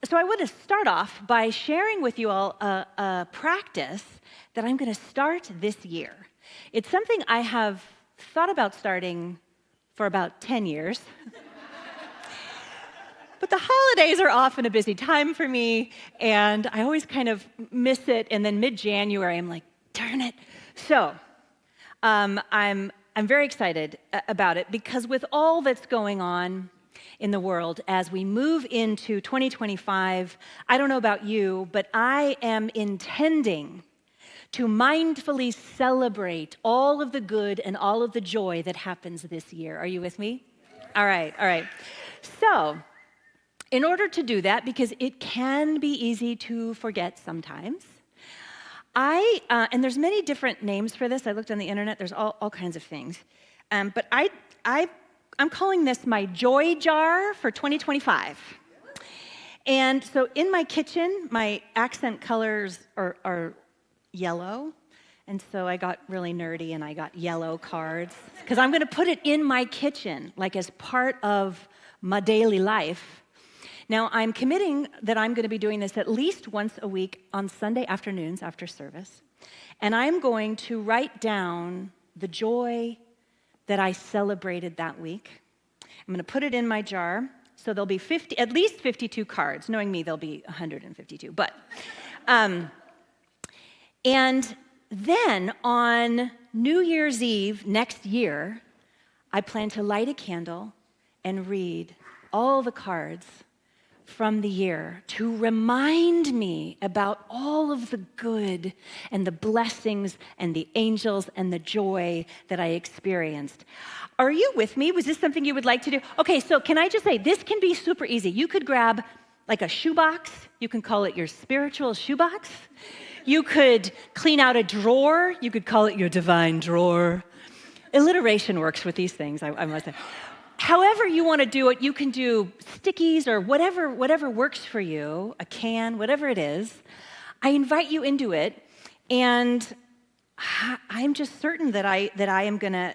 So I want to start off by sharing with you all a practice that I'm going to start this year. It's something I have thought about starting for about 10 years. But the holidays are often a busy time for me, and I always kind of miss it, and then mid-January, I'm like, darn it. So I'm very excited about it because with all that's going on in the world as we move into 2025, I don't know about you, but I am intending to mindfully celebrate all of the good and all of the joy that happens this year. Are you with me? All right. So, in order to do that, because it can be easy to forget sometimes, and there's many different names for this. I looked on the internet. There's all kinds of things. But I'm calling this my joy jar for 2025. And so in my kitchen, my accent colors are yellow. And so I got really nerdy and I got yellow cards because I'm going to put it in my kitchen, like as part of my daily life. Now, I'm committing that I'm going to be doing this at least once a week on Sunday afternoons after service. And I'm going to write down the joy that I celebrated that week. I'm going to put it in my jar. So there'll be at least 52 cards. Knowing me, there'll be 152. But, and then on New Year's Eve next year, I plan to light a candle and read all the cards from the year to remind me about all of the good and the blessings and the angels and the joy that I experienced. Are you with me? Was this something you would like to do? Okay, so can I just say, this can be super easy. You could grab like a shoebox. You can call it your spiritual shoebox. You could clean out a drawer. You could call it your divine drawer. Alliteration works with these things, I must say. However you want to do it, you can do stickies or whatever works for you, a can, whatever it is. I invite you into it, and I'm just certain that I am going to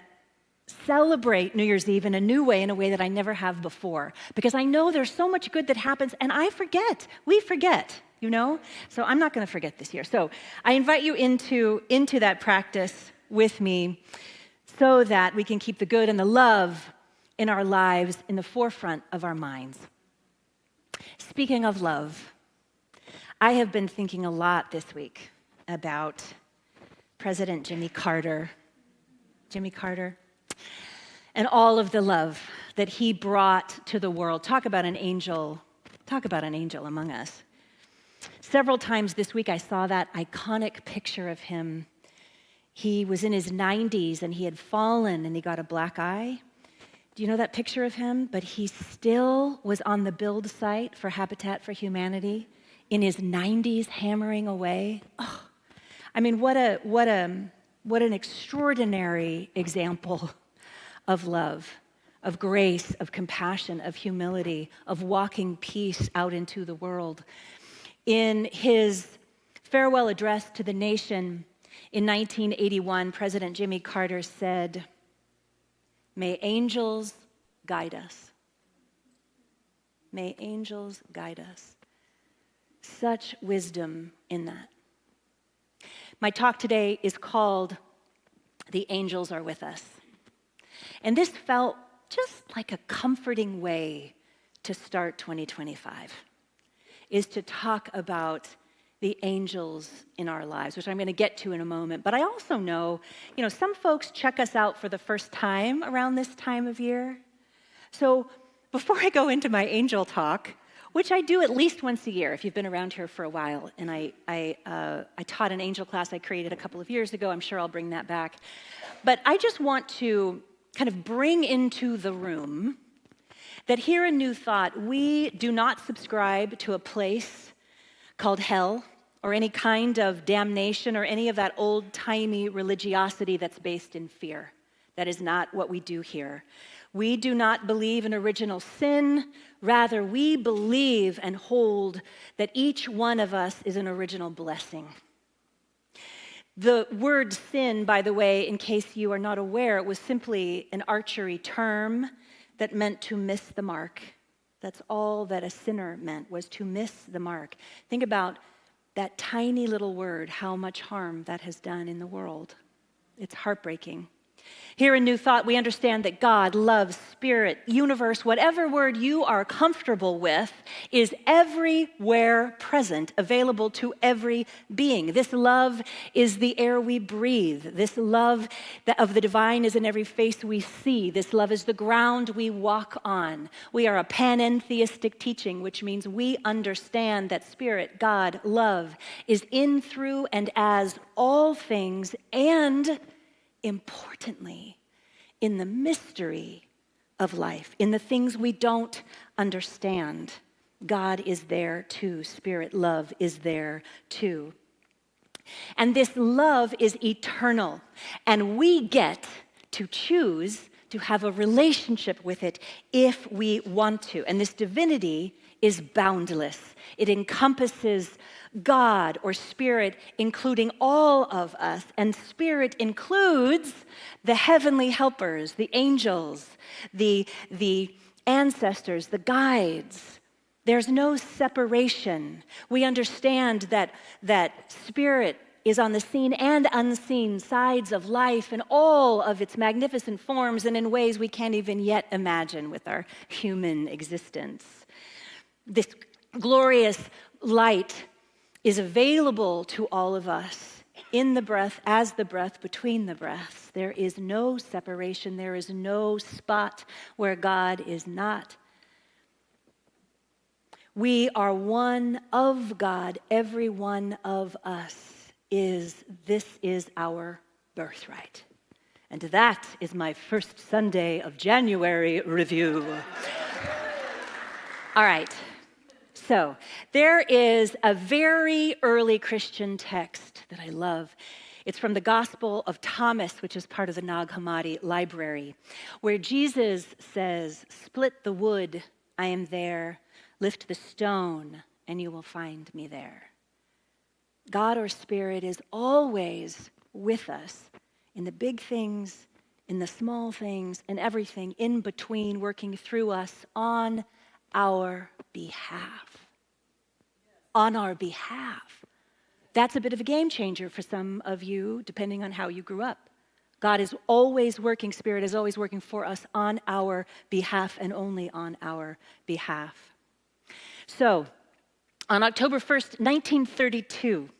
celebrate New Year's Eve in a new way, in a way that I never have before, because I know there's so much good that happens, and we forget, you know? So I'm not going to forget this year. So I invite you into that practice with me so that we can keep the good and the love in our lives in the forefront of our minds. Speaking of love, I have been thinking a lot this week about President Jimmy Carter, and all of the love that he brought to the world. Talk about an angel among us. Several times this week I saw that iconic picture of him. He was in his 90s and he had fallen and he got a black eye. Do you know that picture of him? But he still was on the build site for Habitat for Humanity in his 90s, hammering away. Oh, I mean, what an extraordinary example of love, of grace, of compassion, of humility, of walking peace out into the world. In his farewell address to the nation in 1981, President Jimmy Carter said, "May angels guide us. May angels guide us." Such wisdom in that. My talk today is called "The Angels Are With Us." And this felt just like a comforting way to start 2025, is to talk about the angels in our lives, which I'm going to get to in a moment. But I also know, some folks check us out for the first time around this time of year. So before I go into my angel talk, which I do at least once a year if you've been around here for a while, and I taught an angel class I created a couple of years ago. I'm sure I'll bring that back. But I just want to kind of bring into the room that here in New Thought, we do not subscribe to a place called hell or any kind of damnation or any of that old-timey religiosity that's based in fear. That is not what we do here. We do not believe in original sin. Rather, we believe and hold that each one of us is an original blessing. The word sin, by the way, in case you are not aware, it was simply an archery term that meant to miss the mark. That's all that a sinner meant, was to miss the mark. Think about that tiny little word, how much harm that has done in the world. It's heartbreaking. Here in New Thought, we understand that God, love, spirit, universe, whatever word you are comfortable with, is everywhere present, available to every being. This love is the air we breathe. This love of the divine is in every face we see. This love is the ground we walk on. We are a panentheistic teaching, which means we understand that spirit, God, love, is in, through, and as all things, and importantly, in the mystery of life, in the things we don't understand, God is there too. Spirit, love is there too. And this love is eternal, and we get to choose to have a relationship with it if we want to. And this divinity is boundless. It encompasses God or spirit, including all of us. And spirit includes the heavenly helpers, the angels, the ancestors, the guides. There's no separation. We understand that spirit is on the seen and unseen sides of life in all of its magnificent forms and in ways we can't even yet imagine with our human existence. This glorious light is available to all of us in the breath, as the breath, between the breaths. There is no separation. There is no spot where God is not. We are one of God. Every one of us this is our birthright. And that is my first Sunday of January review. All right. So there is a very early Christian text that I love. It's from the Gospel of Thomas, which is part of the Nag Hammadi library, where Jesus says, "Split the wood, I am there. Lift the stone, and you will find me there." God or Spirit is always with us in the big things, in the small things, and everything in between, working through us on our behalf. On our behalf. That's a bit of a game changer for some of you, depending on how you grew up. God is always working, Spirit is always working for us on our behalf and only on our behalf. So, on October 1st, 1932,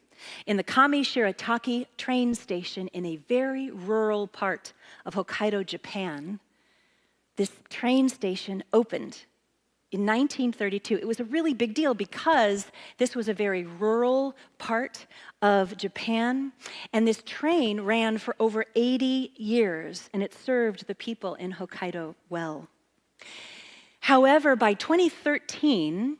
in the Kami Shirataki train station in a very rural part of Hokkaido, Japan, this train station opened in 1932. It was a really big deal because this was a very rural part of Japan, and this train ran for over 80 years, and it served the people in Hokkaido well. However, by 2013,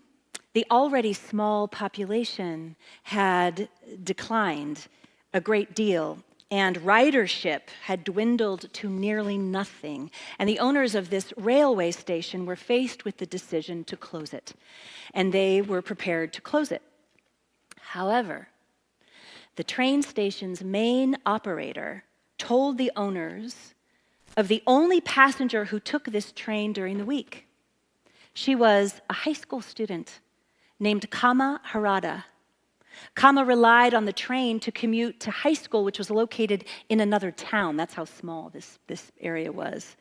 the already small population had declined a great deal, and ridership had dwindled to nearly nothing. And the owners of this railway station were faced with the decision to close it, and they were prepared to close it. However, the train station's main operator told the owners of the only passenger who took this train during the week. She was a high school student named Kama Harada. Kama relied on the train to commute to high school, which was located in another town. That's how small this area was.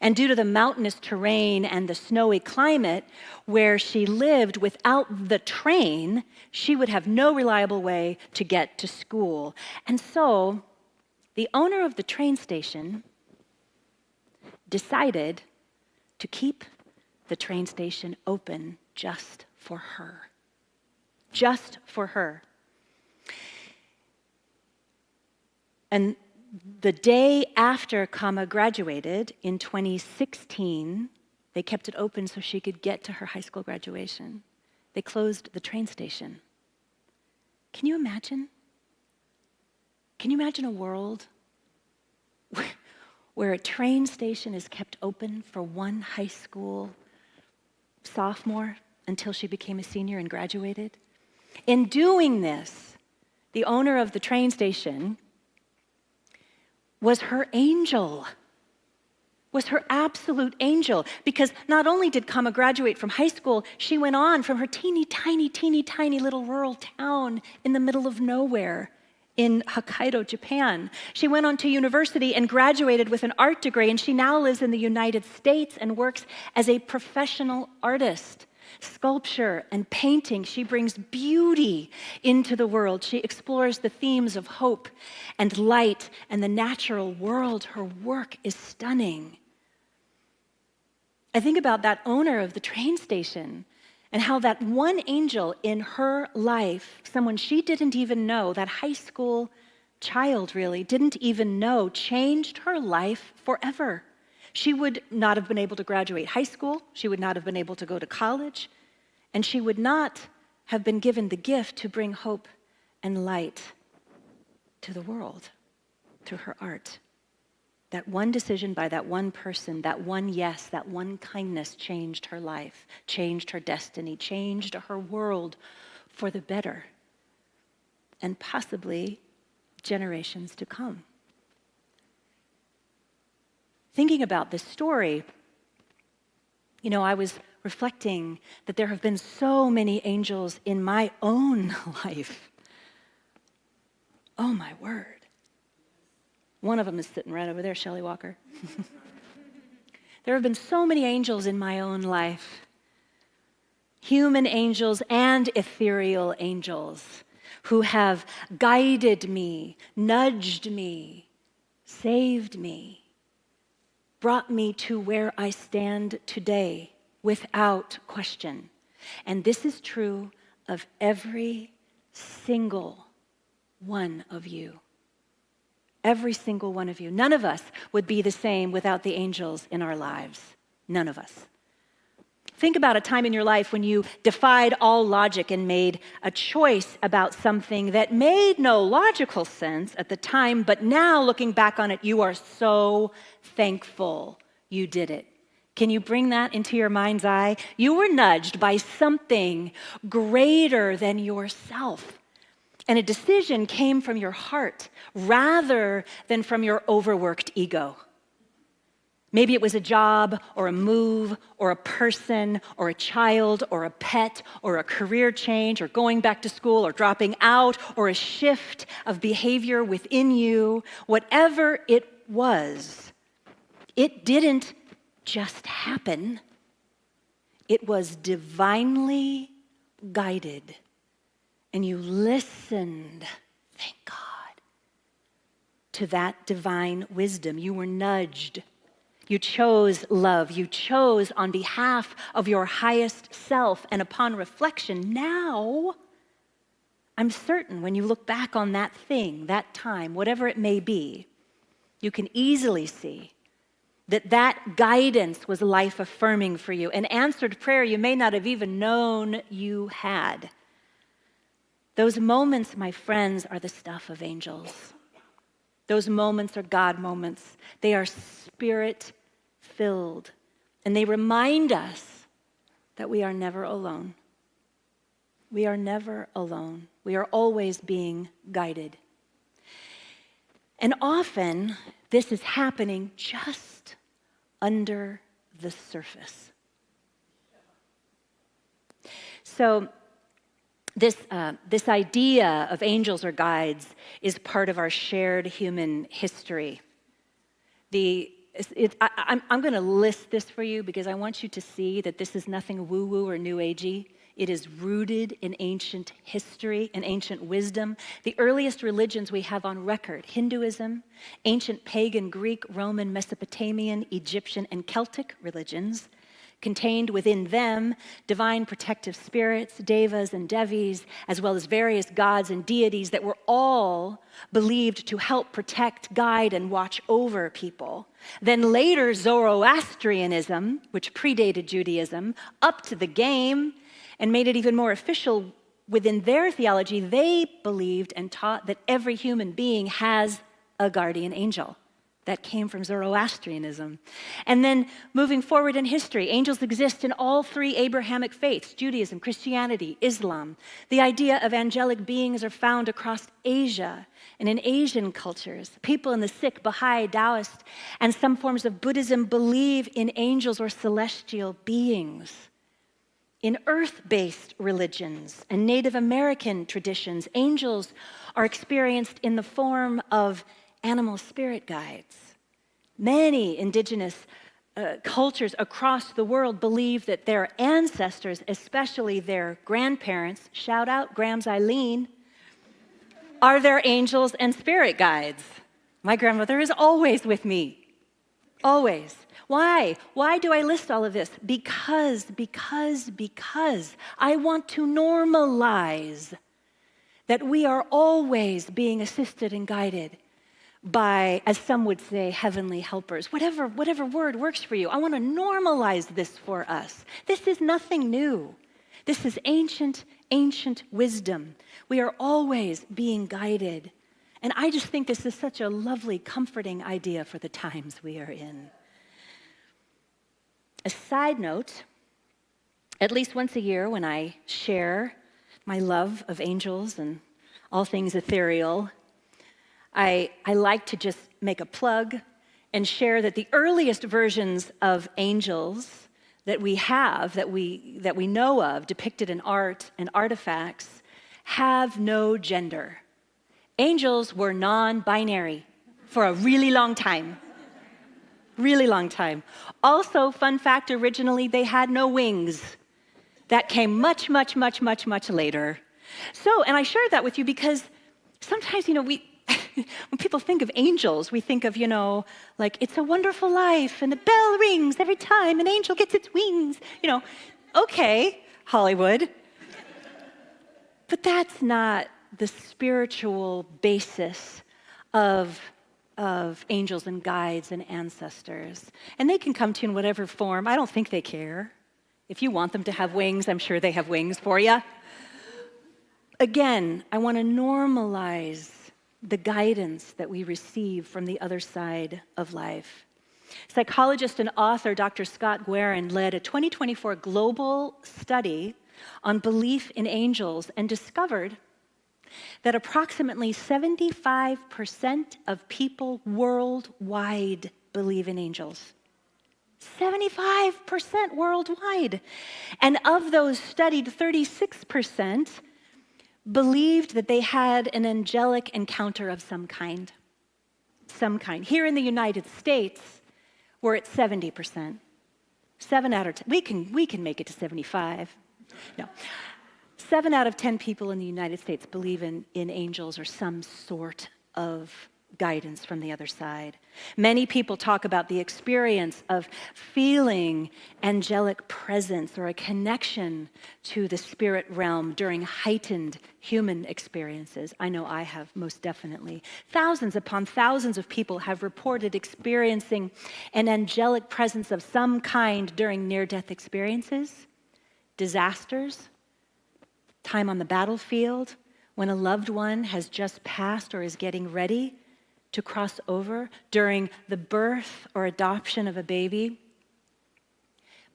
And due to the mountainous terrain and the snowy climate where she lived, without the train, she would have no reliable way to get to school. And so the owner of the train station decided to keep the train station open just for her. Just for her. And the day after Kama graduated in 2016, they kept it open so she could get to her high school graduation. They closed the train station. Can you imagine? Can you imagine a world where a train station is kept open for one high school sophomore until she became a senior and graduated? In doing this, the owner of the train station was her angel. was her absolute angel, because not only did Kama graduate from high school, she went on from her teeny tiny little rural town in the middle of nowhere in Hokkaido, Japan. She went on to university and graduated with an art degree, and she now lives in the United States and works as a professional artist. Sculpture and painting, she brings beauty into the world. She explores the themes of hope and light and the natural world. Her work is stunning. I think about that owner of the train station and how that one angel in her life, someone she didn't even know, that high school child really didn't even know, changed her life forever. She would not have been able to graduate high school. She would not have been able to go to college. And she would not have been given the gift to bring hope and light to the world through her art. That one decision by that one person, that one yes, that one kindness changed her life, changed her destiny, changed her world for the better, and possibly generations to come. Thinking about this story, I was reflecting that there have been so many angels in my own life. Oh my word. One of them is sitting right over there, Shelley Walker. There have been so many angels in my own life. Human angels and ethereal angels who have guided me, nudged me, saved me, brought me to where I stand today without question. And this is true of every single one of you. Every single one of you. None of us would be the same without the angels in our lives. None of us. Think about a time in your life when you defied all logic and made a choice about something that made no logical sense at the time, but now looking back on it, you are so thankful you did it. Can you bring that into your mind's eye? You were nudged by something greater than yourself. And a decision came from your heart rather than from your overworked ego. Maybe it was a job or a move or a person or a child or a pet or a career change or going back to school or dropping out or a shift of behavior within you. Whatever it was, it didn't just happen. It was divinely guided. And you listened, thank God, to that divine wisdom. You were nudged. You chose love. You chose on behalf of your highest self. And upon reflection, now, I'm certain when you look back on that thing, that time, whatever it may be, you can easily see that guidance was life-affirming for you. An answered prayer you may not have even known you had. Those moments, my friends, are the stuff of angels. Those moments are God moments. They are spirit-filled, and they remind us that we are never alone. We are never alone. We are always being guided. And often, this is happening just under the surface. So, this idea of angels or guides is part of our shared human history. I'm going to list this for you because I want you to see that this is nothing woo-woo or new agey. It is rooted in ancient history and ancient wisdom. The earliest religions we have on record, Hinduism, ancient pagan Greek, Roman, Mesopotamian, Egyptian, and Celtic religions, contained within them divine protective spirits, devas and devis, as well as various gods and deities that were all believed to help protect, guide, and watch over people. Then later, Zoroastrianism, which predated Judaism, upped the game and made it even more official within their theology. They believed and taught that every human being has a guardian angel that came from Zoroastrianism. And then moving forward in history, angels exist in all three Abrahamic faiths, Judaism, Christianity, Islam. The idea of angelic beings are found across Asia and in Asian cultures. People in the Sikh, Baha'i, Taoist, and some forms of Buddhism believe in angels or celestial beings. In earth-based religions and Native American traditions, angels are experienced in the form of animal spirit guides. Many indigenous cultures across the world believe that their ancestors, especially their grandparents, shout out Grams Eileen, are their angels and spirit guides. My grandmother is always with me, always. Why? Why do I list all of this? Because I want to normalize that we are always being assisted and guided by, as some would say, heavenly helpers. Whatever word works for you. I want to normalize this for us. This is nothing new. This is ancient wisdom. We are always being guided. And I just think this is such a lovely, comforting idea for the times we are in. A side note, at least once a year when I share my love of angels and all things ethereal, I like to just make a plug and share that the earliest versions of angels that we have, that we know of, depicted in art and artifacts, have no gender. Angels were non-binary for a really long time. Really long time. Also, fun fact, originally they had no wings. That came much later. So, and I shared that with you because sometimes, when people think of angels, we think of, like It's a Wonderful Life and the bell rings every time an angel gets its wings. Okay, Hollywood. But that's not the spiritual basis of angels and guides and ancestors. And they can come to you in whatever form. I don't think they care. If you want them to have wings, I'm sure they have wings for you. Again, I want to normalize the guidance that we receive from the other side of life. Psychologist and author Dr. Scott Guerin led a 2024 global study on belief in angels and discovered that approximately 75% of people worldwide believe in angels. 75% worldwide. And of those studied, 36% believed that they had an angelic encounter of some kind. Some kind. Here in the United States, we're at 70%. 7 out of 10. We can make it to 75. No. 7 out of 10 people in the United States believe in angels or some sort of guidance from the other side. Many people talk about the experience of feeling angelic presence or a connection to the spirit realm during heightened human experiences. I know I have, most definitely. Thousands upon thousands of people have reported experiencing an angelic presence of some kind during near-death experiences, disasters, time on the battlefield, when a loved one has just passed or is getting ready to cross over, during the birth or adoption of a baby.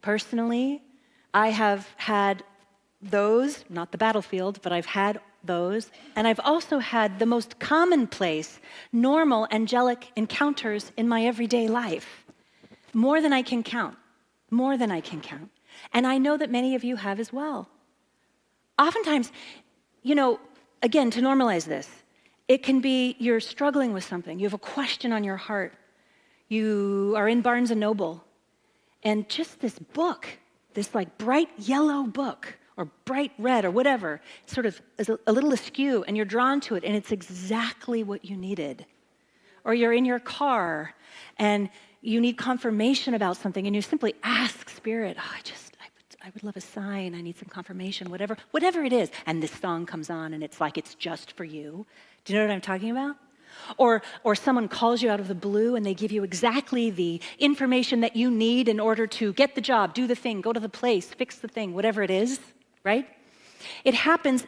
Personally, I have had those, not the battlefield, but I've had those, and I've also had the most commonplace, normal angelic encounters in my everyday life. More than I can count. More than I can count. And I know that many of you have as well. Oftentimes, again, to normalize this, it can be you're struggling with something. You have a question on your heart. You are in Barnes & Noble, and just this book, this like bright yellow book, or bright red, or whatever, sort of is a little askew, and you're drawn to it, and it's exactly what you needed. Or you're in your car, and you need confirmation about something, and you simply ask Spirit, I would love a sign, I need some confirmation, whatever it is. And this song comes on and it's like it's just for you. Do you know what I'm talking about? Or someone calls you out of the blue and they give you exactly the information that you need in order to get the job, do the thing, go to the place, fix the thing, whatever it is, right? It happens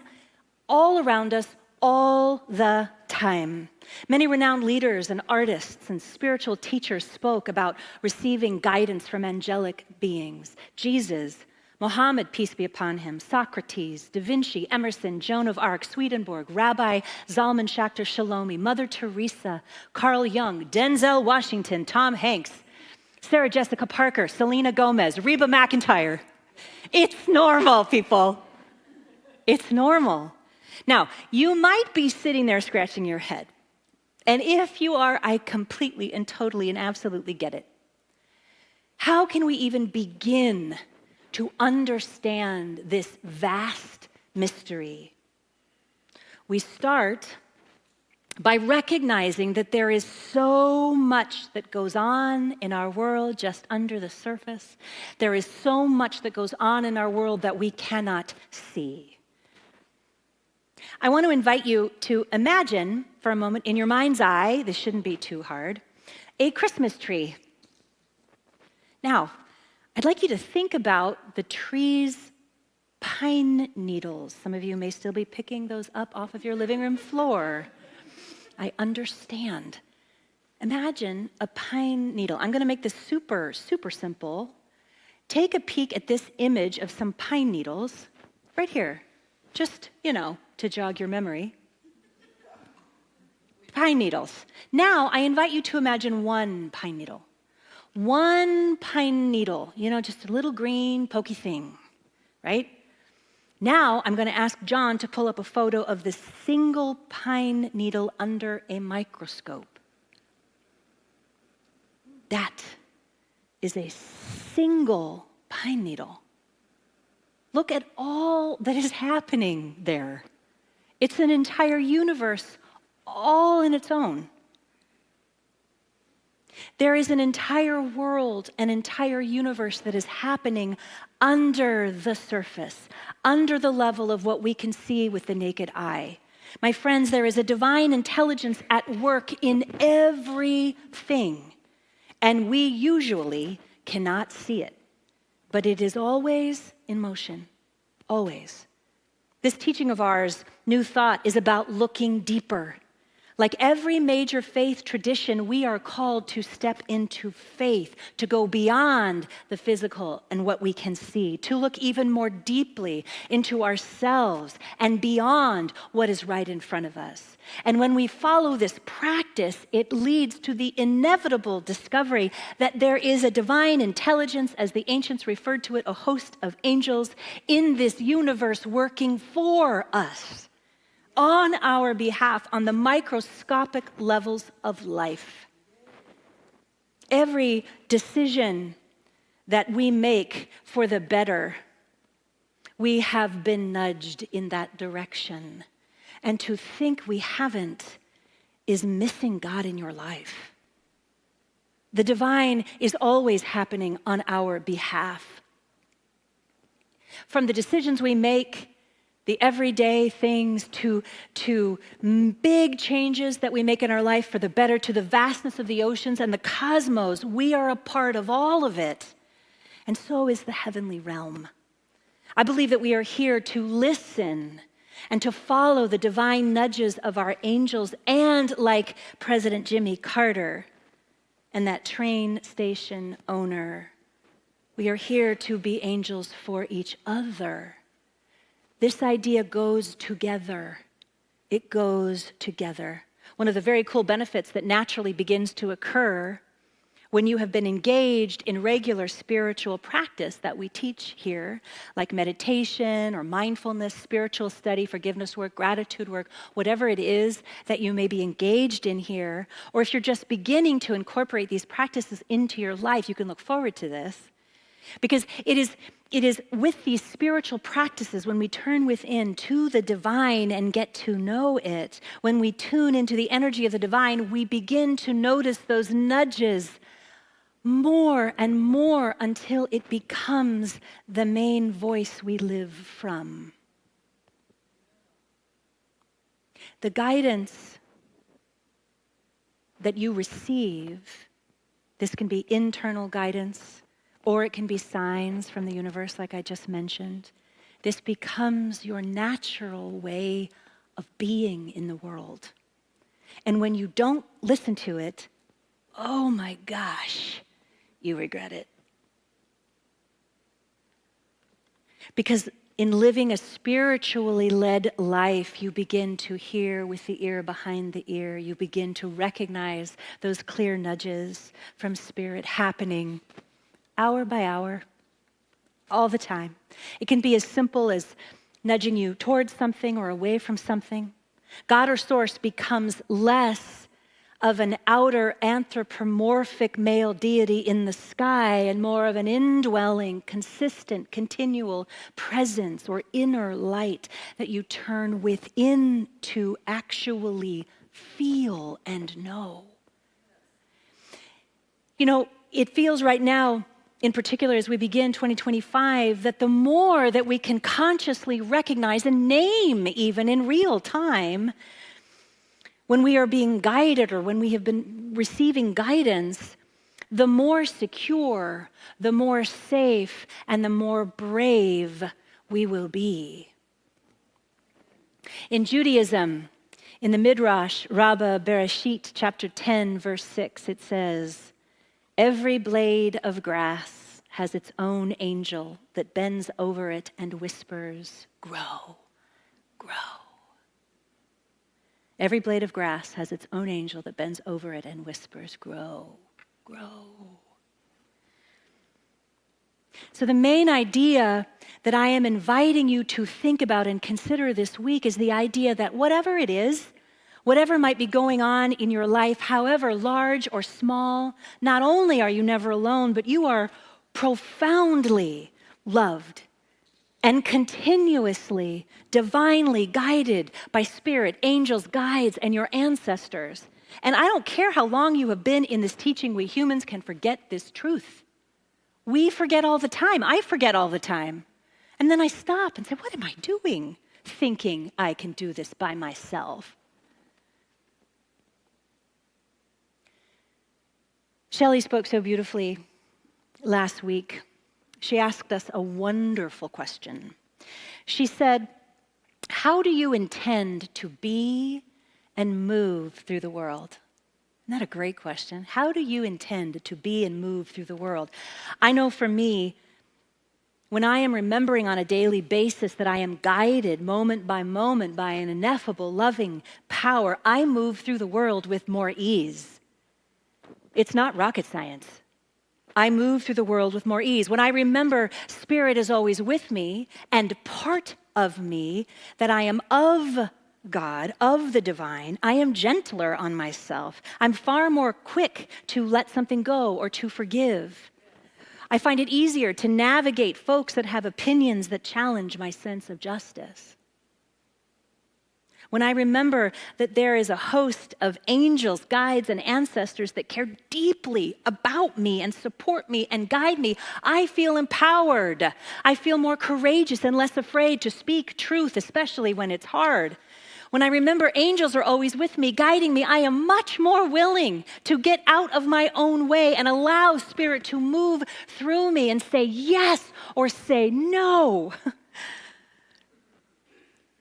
all around us all the time. Many renowned leaders and artists and spiritual teachers spoke about receiving guidance from angelic beings. Jesus, Muhammad, peace be upon him, Socrates, Da Vinci, Emerson, Joan of Arc, Swedenborg, Rabbi Zalman Schachter Shalomi, Mother Teresa, Carl Jung, Denzel Washington, Tom Hanks, Sarah Jessica Parker, Selena Gomez, Reba McEntire. It's normal, people. It's normal. Now, you might be sitting there scratching your head. And if you are, I completely and totally and absolutely get it. How can we even begin to understand this vast mystery? We start by recognizing that there is so much that goes on in our world just under the surface. There is so much that goes on in our world that we cannot see. I want to invite you to imagine for a moment in your mind's eye, this shouldn't be too hard, a Christmas tree. Now, I'd like you to think about the tree's pine needles. Some of you may still be picking those up off of your living room floor. I understand. Imagine a pine needle. I'm going to make this super, super simple. Take a peek at this image of some pine needles right here. Just, to jog your memory. Pine needles. Now, I invite you to imagine one pine needle. One pine needle, just a little green pokey thing, right? Now, I'm going to ask John to pull up a photo of this single pine needle under a microscope. That is a single pine needle. Look at all that is happening there. It's an entire universe all in its own. There is an entire world, an entire universe that is happening under the surface, under the level of what we can see with the naked eye. My friends, there is a divine intelligence at work in everything, and we usually cannot see it, but it is always in motion, always. This teaching of ours, New Thought, is about looking deeper. Like every major faith tradition, we are called to step into faith, to go beyond the physical and what we can see, to look even more deeply into ourselves and beyond what is right in front of us. And when we follow this practice, it leads to the inevitable discovery that there is a divine intelligence, as the ancients referred to it, a host of angels in this universe working for us, on our behalf, on the microscopic levels of life. Every decision that we make for the better, we have been nudged in that direction. And to think we haven't is missing God in your life. The divine is always happening on our behalf. From the decisions we make, the everyday things, to big changes that we make in our life for the better, to the vastness of the oceans and the cosmos, we are a part of all of it. And so is the heavenly realm. I believe that we are here to listen and to follow the divine nudges of our angels, and like President Jimmy Carter and that train station owner, we are here to be angels for each other. This idea goes together. It goes together. One of the very cool benefits that naturally begins to occur when you have been engaged in regular spiritual practice that we teach here, like meditation or mindfulness, spiritual study, forgiveness work, gratitude work, whatever it is that you may be engaged in here, or if you're just beginning to incorporate these practices into your life, you can look forward to this. Because it is with these spiritual practices, when we turn within to the divine and get to know it, when we tune into the energy of the divine, we begin to notice those nudges more and more until it becomes the main voice we live from. The guidance that you receive, this can be internal guidance, or it can be signs from the universe, like I just mentioned. This becomes your natural way of being in the world. And when you don't listen to it, oh my gosh, you regret it. Because in living a spiritually led life, you begin to hear with the ear behind the ear. You begin to recognize those clear nudges from Spirit happening hour by hour, all the time. It can be as simple as nudging you towards something or away from something. God or Source becomes less of an outer anthropomorphic male deity in the sky and more of an indwelling, consistent, continual presence or inner light that you turn within to actually feel and know. You know, it feels right now, in particular as we begin 2025, that the more that we can consciously recognize and name even in real time when we are being guided or when we have been receiving guidance, the more secure, the more safe, and the more brave we will be. In Judaism, in the Midrash Rabbah Bereshit, chapter 10, verse 6, it says, "Every blade of grass has its own angel that bends over it and whispers, 'Grow, grow.'" Every blade of grass has its own angel that bends over it and whispers, "Grow, grow." So the main idea that I am inviting you to think about and consider this week is the idea that whatever it is, whatever might be going on in your life, however large or small, not only are you never alone, but you are profoundly loved and continuously, divinely guided by Spirit, angels, guides, and your ancestors. And I don't care how long you have been in this teaching, we humans can forget this truth. We forget all the time. I forget all the time. And then I stop and say, what am I doing? Thinking I can do this by myself. Shelley spoke so beautifully last week. She asked us a wonderful question. She said, how do you intend to be and move through the world? Isn't that a great question? How do you intend to be and move through the world? I know for me, when I am remembering on a daily basis that I am guided moment by moment by an ineffable, loving power, I move through the world with more ease. It's not rocket science. I move through the world with more ease. When I remember Spirit is always with me and part of me, that I am of God, of the divine, I am gentler on myself. I'm far more quick to let something go or to forgive. I find it easier to navigate folks that have opinions that challenge my sense of justice. When I remember that there is a host of angels, guides, and ancestors that care deeply about me and support me and guide me, I feel empowered. I feel more courageous and less afraid to speak truth, especially when it's hard. When I remember angels are always with me, guiding me, I am much more willing to get out of my own way and allow Spirit to move through me and say yes or say no.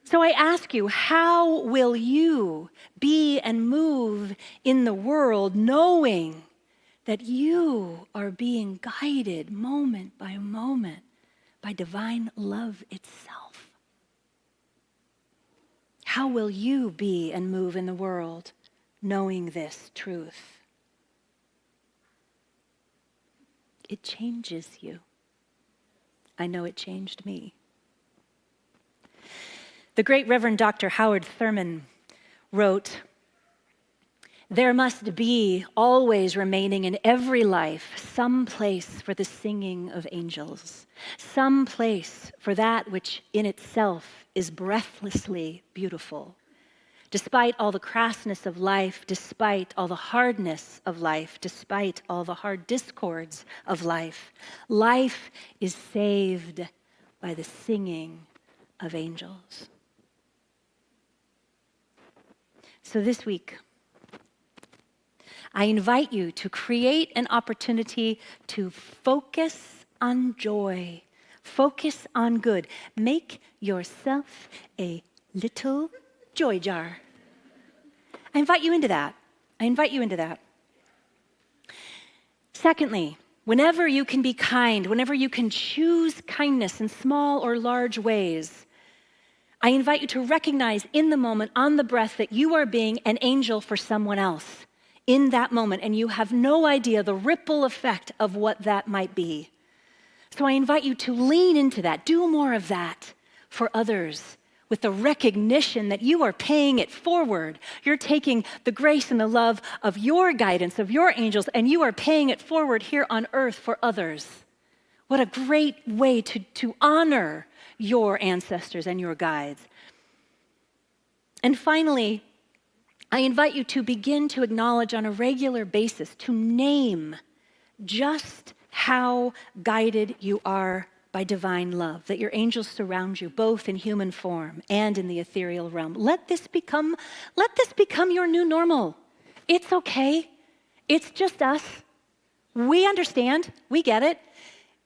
So I ask you, how will you be and move in the world knowing that you are being guided moment by moment by divine love itself? How will you be and move in the world knowing this truth? It changes you. I know it changed me. The great Reverend Dr. Howard Thurman wrote, "There must be always remaining in every life some place for the singing of angels, some place for that which in itself is breathlessly beautiful. Despite all the crassness of life, despite all the hardness of life, despite all the hard discords of life, life is saved by the singing of angels." So this week, I invite you to create an opportunity to focus on joy, focus on good. Make yourself a little joy jar I invite you into that. I invite you into that. Secondly, whenever you can be kind, whenever you can choose kindness in small or large ways, I invite you to recognize in the moment, on the breath, that you are being an angel for someone else in that moment, and you have no idea the ripple effect of what that might be. So I invite you to lean into that, do more of that for others, with the recognition that you are paying it forward. You're taking the grace and the love of your guidance, of your angels, and you are paying it forward here on earth for others. What a great way to honor your ancestors and your guides. And finally, I invite you to begin to acknowledge on a regular basis, to name just how guided you are by divine love, that your angels surround you both in human form and in the ethereal realm. Let this become your new normal. It's okay. It's just us. We understand. We get it.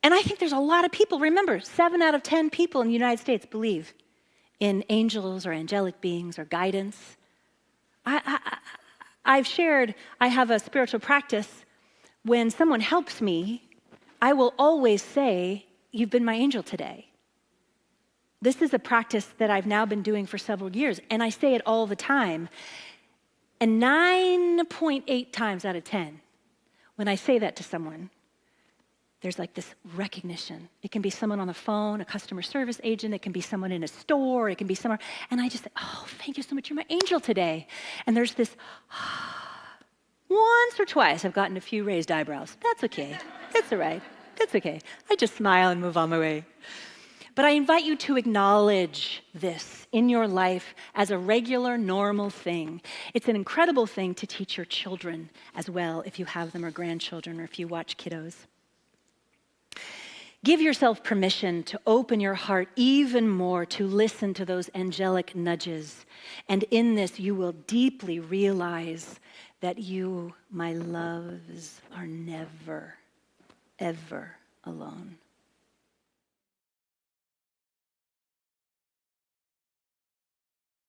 And I think there's a lot of people, remember, 7 out of 10 people in the United States believe in angels or angelic beings or guidance. I've shared, I have a spiritual practice. When someone helps me, I will always say, "You've been my angel today." This is a practice that I've now been doing for several years, and I say it all the time. And 9.8 times out of 10, when I say that to someone, there's like this recognition. It can be someone on the phone, a customer service agent. It can be someone in a store. It can be somewhere. And I just say, "Oh, thank you so much. You're my angel today." And there's this, once or twice I've gotten a few raised eyebrows. That's okay. That's all right. That's okay. I just smile and move on my way. But I invite you to acknowledge this in your life as a regular, normal thing. It's an incredible thing to teach your children as well, if you have them, or grandchildren, or if you watch kiddos. Give yourself permission to open your heart even more to listen to those angelic nudges. And in this, you will deeply realize that you, my loves, are never, ever alone.